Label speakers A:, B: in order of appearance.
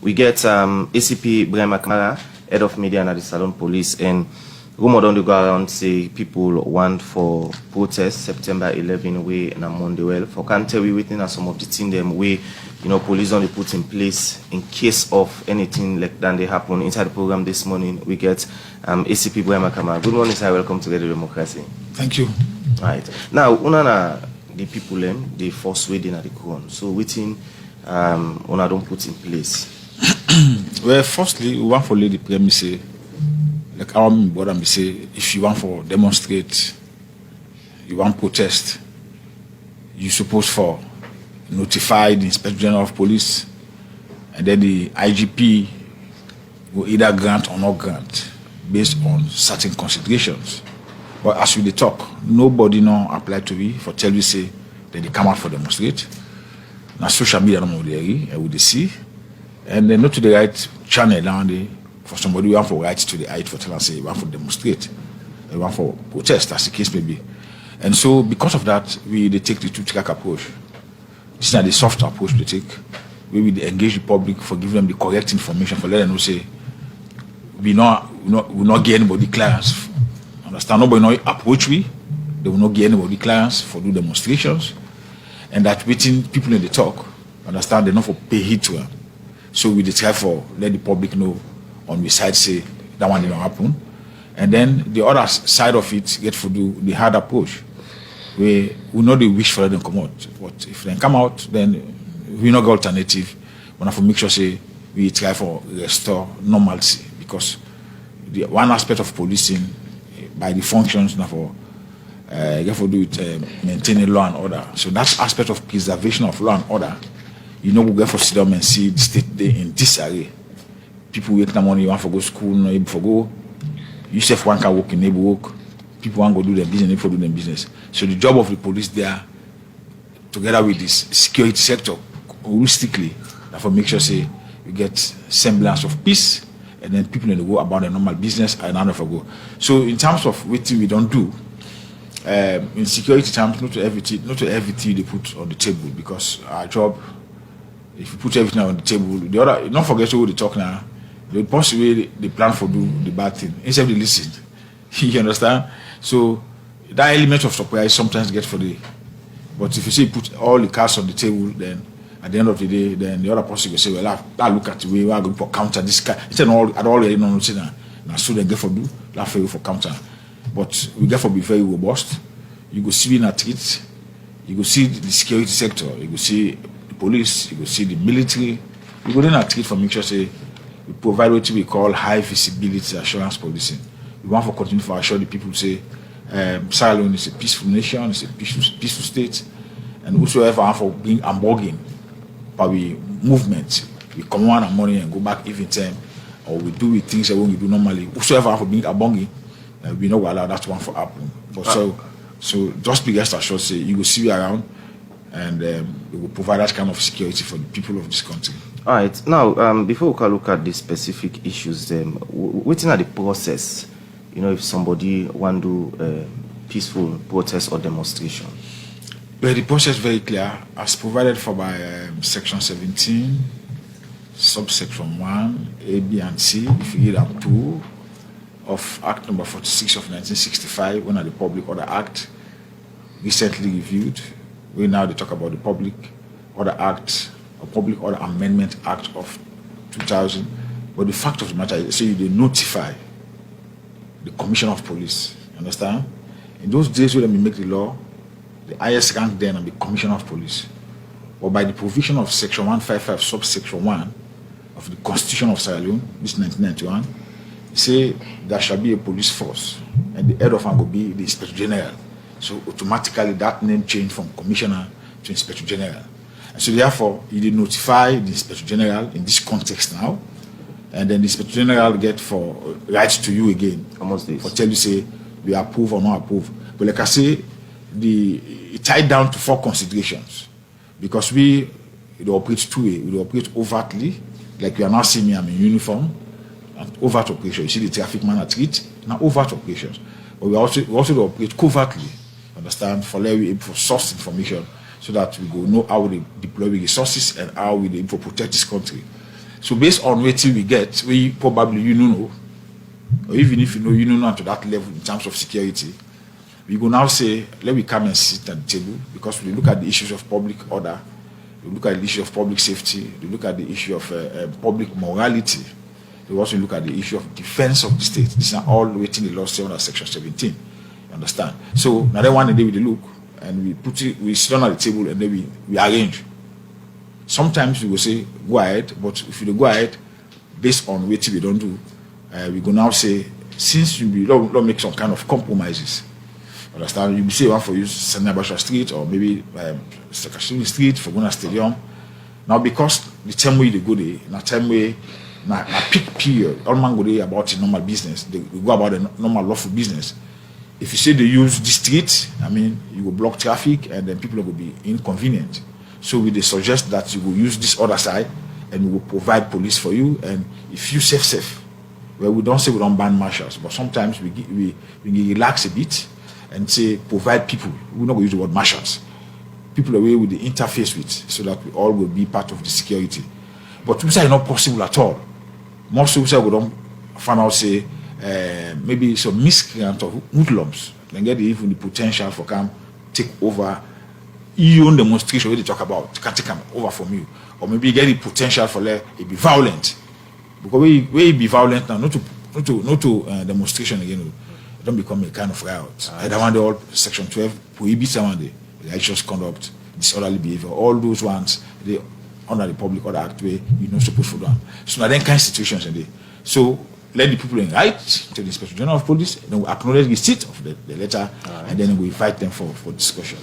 A: We get ACP Brema Kamara, head of media at the Salone Police, and rumor don't go around say people want for protest September 11 way and Monday well. For can't tell we waiting at some of the things them way, police only put in place in case of anything like that they happen. Inside the program this morning, we get ACP Brema Kamara. Good morning, sir. Welcome to Radio Democracy.
B: Thank you.
A: Right. Now, unana the people the force waiting at the crown. So waiting una don't put in place.
B: Well, firstly, we want to lay the premise, like our brother me say, if you want for demonstrate, you want protest, you supposed for notify the Inspector General of Police, and then the IGP will either grant or not grant based on certain considerations. But as we talk, nobody now apply to me for tell you say that they come out for demonstrate. Now social media no there, we see. And then not to the right channel down there for somebody who want for right to the height for tell and say you want for demonstrate, you want for protest, as the case may be. And so because of that, they take the two-track approach. This is not the soft approach they take. We will engage the public for giving them the correct information, for letting them know say we will not get anybody clearance. Understand? Nobody not approach we, they will not get anybody clearance for do demonstrations. And that waiting people in the talk, understand they not for pay heed to them. So we try for let the public know on the side say that one did not happen. And then the other side of it get for do the hard approach. We know they wish for them to come out. But if they come out, then we not got alternative. We have to make sure say we try for restore normalcy. Because the one aspect of policing by the functions now for get for do it maintaining law and order. So that aspect of preservation of law and order. We get for sit down and see the state there in disarray. People wake in the morning, you want to go to school, not able to go. You self one can work in neighbor work. People want to go do their business, able to do their business. So the job of the police there, together with this security sector, holistically, therefore make sure say you get semblance of peace, and then people need to go about their normal business and none of go. So in terms of what we don't do, in security terms, not to everything they put on the table, because our job. If you put everything on the table, the other, don't forget who they talk now. They possibly they plan for do the bad thing instead they listen. You understand? So that element of surprise sometimes get for the. But if you say put all the cards on the table, then at the end of the day, then the other person will say, well, I look at the way we are going to counter this guy. Instead of all you know, now so they get for do that for counter. But we get for be very robust. You go see in a treat. You go see the security sector. You go see. Police, you will see the military, you go then at it for make sure say we provide what we call high visibility assurance policing. We want to continue to assure the people say Salone is a peaceful nation, it's a peaceful state, and whosoever want for being embargoing by we movement, we come on and money and go back even time, or we do with things that when we do normally. Whosoever want for being embargoing, we not allow that one for happen. But so just be rest assured say you will see you around. And we will provide that kind of security for the people of this country.
A: All right. Now, before we can look at the specific issues, waiting at the process, if somebody want to do peaceful protest or demonstration.
B: Well, the process is very clear, as provided for by Section 17, subsection 1, A, B, and C, if you read up 2 of Act number 46 of 1965, when the Public Order Act, recently reviewed. We now they talk about the Public Order Act or Public Order Amendment Act of 2000. But the fact of the matter is, say they notify the Commissioner of Police. Understand? In those days when we make the law, the highest rank then and the Commissioner of Police. But by the provision of Section 155, subsection 1 of the Constitution of Sierra Leone, this 1991, say there shall be a police force, and the head of it will be the Inspector General. So automatically that name changed from Commissioner to Inspector General. And so therefore, you did notify the Inspector General in this context now, and then the Inspector General get for write to you again.
A: Almost this.
B: For tell you say we approve or not approve. But like I say, it tied down to 4 considerations. Because we operate 2 ways. We operate overtly, like you are now seeing me, I'm in uniform, and overt operation. You see the traffic man at it, now overt operations. But we also operate covertly. Understand, for able for source information so that we go know how we deploy the resources and how we able to protect this country. So based on what we get, we probably know, or even if you know not to that level in terms of security, we go now say, let me come and sit at the table, because we look at the issues of public order, we look at the issue of public safety, we look at the issue of public morality, we also look at the issue of defense of the state. These are all within the law under section 17. You understand? So now then one day we look and we sit down at the table and then we arrange. Sometimes we will say go ahead, but if you don't go ahead, based on what we don't do, we go now say, since you don't make some kind of compromises. Understand? You say one for use Senabasha Street or maybe Sakashini Street for Guna Stadium. Now because the time way they go there, na time way na peak period, all man go there about the normal business. They go about the normal lawful business. If you say they use this street, I mean you will block traffic and then people will be inconvenient. So we suggest that you will use this other side and we will provide police for you, and if you safe. Well, we don't say we don't ban marshals, but sometimes we relax a bit and say provide people. We're not going to use the word marshals. People away with the interface with, so that we all will be part of the security. But we say it's not possible at all. Most people say we don't find out say maybe some miscreant of hoodlums and get even the potential for come take over your own demonstration where they talk about can take them over from you, or maybe get the potential for it be violent, because we be violent now not to demonstration again. Don't become a kind of riot. I don't want the all section 12 prohibits someone the righteous conduct, disorderly behavior, all those ones they under the Public Order Act where you're not supposed to do. So now then kind of situations in there. So let the people write to the Inspector General of Police, then we acknowledge the receipt of the letter, and then we invite them for discussion.